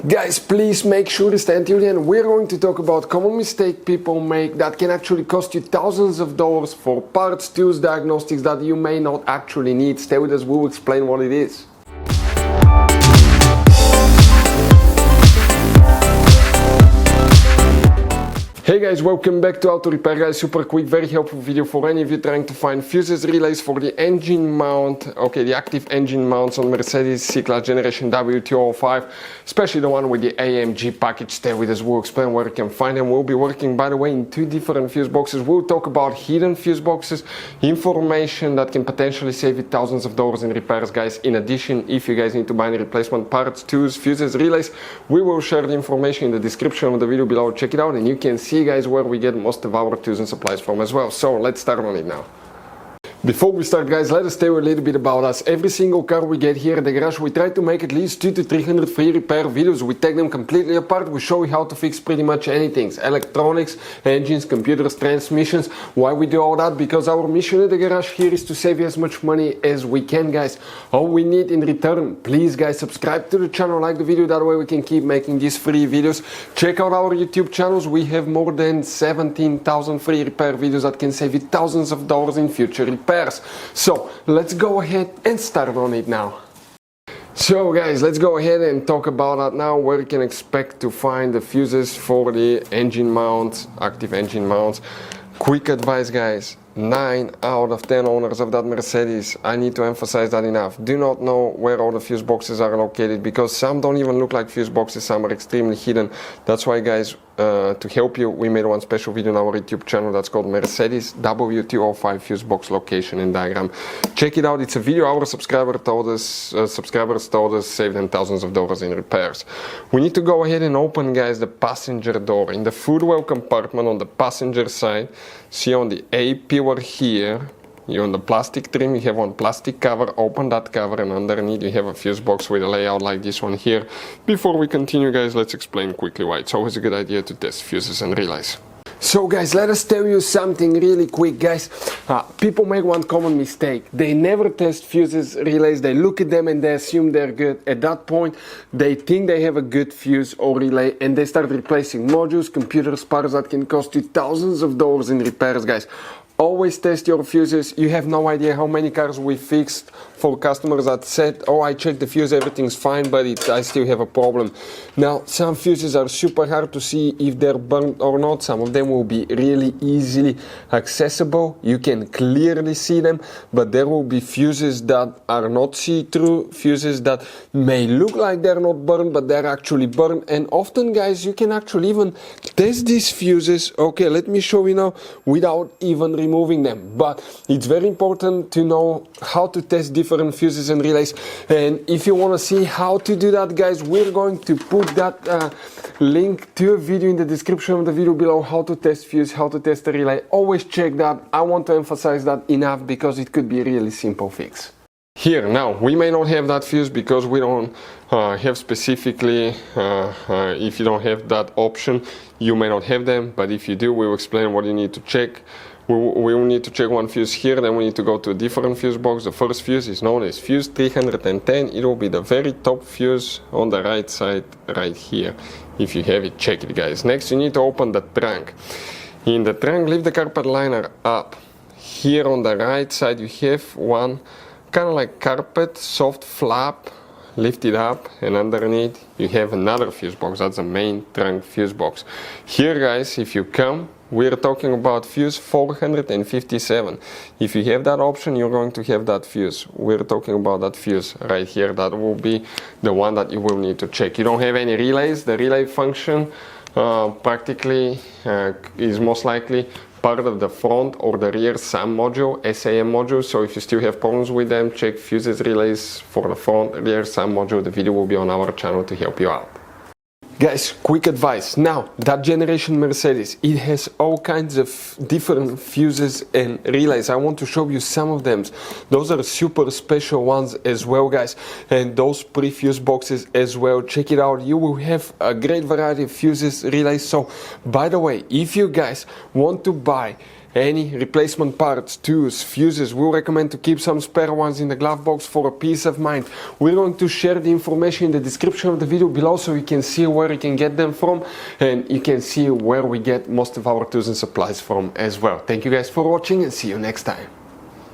Guys, please make sure to stay until the end. We're going to talk about common mistake people make that can actually cost you thousands of dollars for parts, tools, diagnostics that you may not actually need. Stay with us, we'll explain what it is. Hey guys, welcome back to Auto Repair guys. Super quick, very helpful video for any of you trying to find fuses, relays for the engine mount, the active engine mounts on Mercedes C-Class Generation W205, especially the one with the AMG package. Stay with us, we'll explain where you can find them. We'll be working, by the way, in two different fuse boxes. We'll talk about hidden fuse boxes, information that can potentially save you thousands of dollars in repairs, guys. In addition, if you guys need to buy any replacement parts, tools, fuses, relays, we will share the information in the description of the video below. Check it out and you can see guys where we get most of our tools and supplies from as well. So let's start on it now. Before we start guys, let us tell you a little bit about us. Every single car we get here at the garage, we try to make at least 200 to 300 free repair videos. We take them completely apart, we show you how to fix pretty much anything. Electronics, engines, computers, transmissions. Why we do all that? Because our mission at the garage here is to save you as much money as we can, guys. All we need in return, please guys, subscribe to the channel, like the video, that way we can keep making these free videos. Check out our YouTube channels, we have more than 17,000 free repair videos that can save you thousands of dollars in future repairs. So let's go ahead and start on it now. So guys, let's go ahead and talk about that now, where you can expect to find the fuses for the engine mounts, active engine mounts. Quick advice guys, 9 out of 10 owners of that Mercedes, I need to emphasize that enough, do not know where all the fuse boxes are located, because some don't even look like fuse boxes, some are extremely hidden. That's why guys, to help you, we made one special video on our YouTube channel that's called Mercedes W205 fuse box location and diagram. Check it out, it's a video our subscribers told us save them thousands of dollars in repairs. We need to go ahead and open guys the passenger door. In the footwell compartment on the passenger side, see on the A pillar here, you're on the plastic trim, you have one plastic cover, open that cover and underneath you have a fuse box with a layout like this one here. Before we continue guys, let's explain quickly why it's always a good idea to test fuses and relays. So guys, let us tell you something really quick guys. People make one common mistake. They never test fuses, relays, they look at them and they assume they're good. At that point, they think they have a good fuse or relay and they start replacing modules, computers, parts that can cost you thousands of dollars in repairs, guys. Always test your fuses. You have no idea how many cars we fixed for customers that said, oh, I checked the fuse, everything's fine, but I still have a problem. Now, some fuses are super hard to see if they're burnt or not. Some of them will be really easily accessible. You can clearly see them, but there will be fuses that are not see-through, fuses that may look like they're not burned, but they're actually burned. And often, guys, you can actually even test these fuses. Okay, let me show you now without even removing them. But it's very important to know how to test different fuses and relays, and if you want to see how to do that guys, we're going to put that link to a video in the description of the video below, how to test fuse, how to test a relay. Always check that. I want to emphasize that enough because it could be a really simple fix. Here now, we may not have that fuse because we don't have specifically, if you don't have that option, you may not have them, but if you do, we will explain what you need to check. We will need to check one fuse here, then we need to go to a different fuse box. The first fuse is known as fuse 310. It will be the very top fuse on the right side right here. If you have it, check it guys. Next you need to open the trunk. In the trunk, leave the carpet liner up. Here on the right side you have one kind of like carpet, soft flap, lift it up, and underneath you have another fuse box. That's the main trunk fuse box. Here guys, if you come, we're talking about fuse 457. If you have that option, you're going to have that fuse. We're talking about that fuse right here. That will be the one that you will need to check. You don't have any relays. The relay function practically is most likely part of the front or the rear SAM module, SAM module. So if you still have problems with them, check fuses, relays for the front, rear SAM module. The video will be on our channel to help you out. Guys, quick advice. Now, that generation Mercedes, it has all kinds of different fuses and relays. I want to show you some of them. Those are super special ones as well, guys. And those pre-fuse boxes as well. Check it out. You will have a great variety of fuses, relays. So, by the way, if you guys want to buy any replacement parts, tools, fuses, we'll recommend to keep some spare ones in the glove box for a peace of mind. We're going to share the information in the description of the video below so you can see where you can get them from, and you can see where we get most of our tools and supplies from as well. Thank you guys for watching and see you next time.